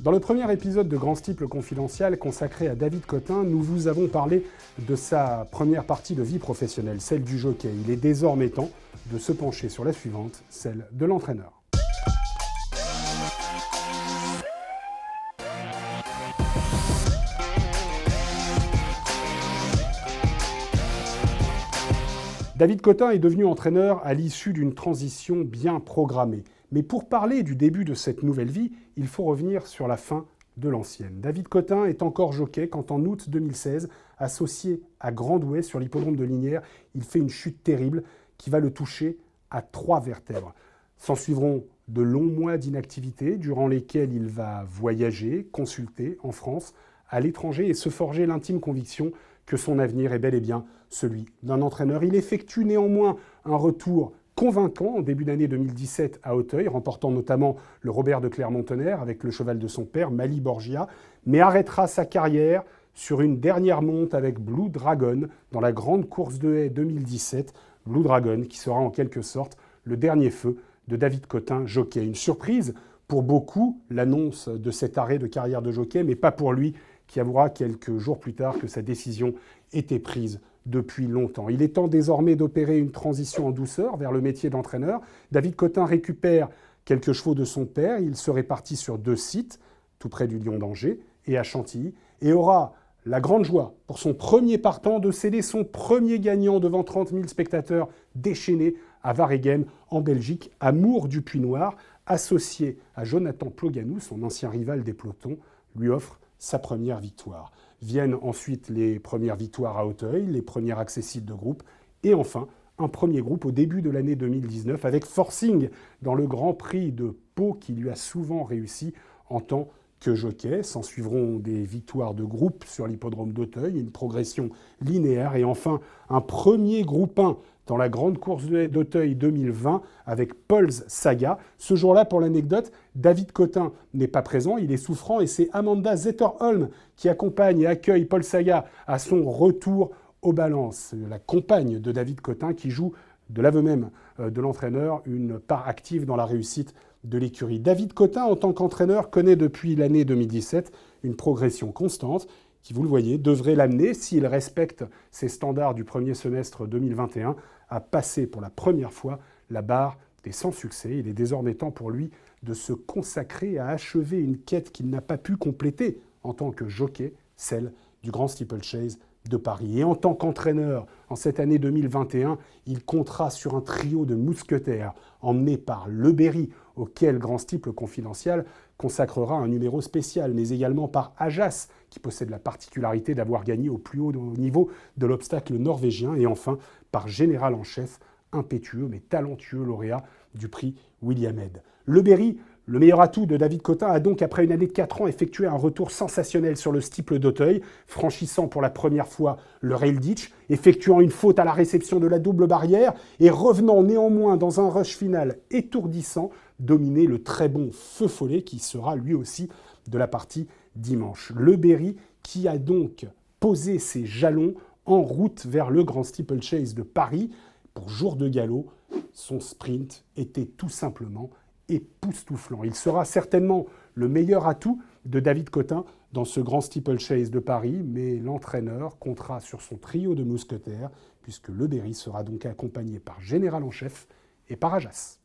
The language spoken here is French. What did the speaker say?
Dans le premier épisode de Grand Steeple Confidential consacré à David Cotin, nous vous avons parlé de sa première partie de vie professionnelle, celle du jockey. Il est désormais temps de se pencher sur la suivante, celle de l'entraîneur. David Cotin est devenu entraîneur à l'issue d'une transition bien programmée. Mais pour parler du début de cette nouvelle vie, il faut revenir sur la fin de l'ancienne. David Cotin est encore jockey quand en août 2016, associé à Grandouet sur l'hippodrome de Lignières, il fait une chute terrible qui va le toucher à 3 vertèbres. S'en suivront de longs mois d'inactivité durant lesquels il va voyager, consulter en France, à l'étranger et se forger l'intime conviction que son avenir est bel et bien celui d'un entraîneur. Il effectue néanmoins un retour convaincant en début d'année 2017 à Auteuil, remportant notamment le Robert de Clermont-Tonnerre avec le cheval de son père, Mali Borgia, mais arrêtera sa carrière sur une dernière monte avec Blue Dragon dans la grande course de haie 2017. Blue Dragon qui sera en quelque sorte le dernier feu de David Cotin, jockey. Une surprise pour beaucoup, l'annonce de cet arrêt de carrière de jockey, mais pas pour lui, qui avouera quelques jours plus tard que sa décision était prise depuis longtemps. Il est temps désormais d'opérer une transition en douceur vers le métier d'entraîneur. David Cotin récupère quelques chevaux de son père. Il se répartit sur 2 sites, tout près du Lion d'Angers et à Chantilly, et aura la grande joie pour son premier partant de céder son premier gagnant devant 30 000 spectateurs déchaînés à Waregem en Belgique, à Mours du Puy-Noir, associé à Jonathan Ploganou, son ancien rival des pelotons, lui offre sa première victoire. Viennent ensuite les premières victoires à Auteuil, les premières accessites de groupe, et enfin un premier groupe au début de l'année 2019 avec Forcing dans le Grand Prix de Pau qui lui a souvent réussi en tant que jockey. S'en suivront des victoires de groupe sur l'hippodrome d'Auteuil, une progression linéaire et enfin un premier groupe 1 dans la grande course d'Auteuil 2020 avec Paul's Saga. Ce jour-là, pour l'anecdote, David Cotin n'est pas présent, il est souffrant et c'est Amanda Zetterholm qui accompagne et accueille Paul Saga à son retour aux balances. La compagne de David Cotin qui joue de l'aveu même de l'entraîneur une part active dans la réussite de l'écurie. David Cotin, en tant qu'entraîneur, connaît depuis l'année 2017 une progression constante qui, vous le voyez, devrait l'amener, s'il respecte ses standards du premier semestre 2021, à passer pour la première fois la barre des 100 succès. Il est désormais temps pour lui de se consacrer à achever une quête qu'il n'a pas pu compléter en tant que jockey, celle du Grand Steeplechase de Paris. Et en tant qu'entraîneur, en cette année 2021, il comptera sur un trio de mousquetaires emmenés par Le Berry, auquel Grand Steeple Confidential consacrera un numéro spécial, mais également par Ajas, qui possède la particularité d'avoir gagné au plus haut niveau de l'obstacle norvégien, et enfin par Général en chef, impétueux mais talentueux lauréat du prix William Head. Le Berry, le meilleur atout de David Cotin, a donc, après une année de 4 ans, effectué un retour sensationnel sur le steeple d'Auteuil, franchissant pour la première fois le rail ditch, effectuant une faute à la réception de la double barrière et revenant néanmoins dans un rush final étourdissant, dominer le très bon Feu Follet qui sera lui aussi de la partie dimanche. Le Berry qui a donc posé ses jalons en route vers le Grand Steeplechase de Paris. Pour jour de galop, son sprint était tout simplement époustouflant. Il sera certainement le meilleur atout de David Cotin dans ce Grand Steeplechase de Paris, mais l'entraîneur comptera sur son trio de mousquetaires, puisque Le Berry sera donc accompagné par Général en chef et par Ajas.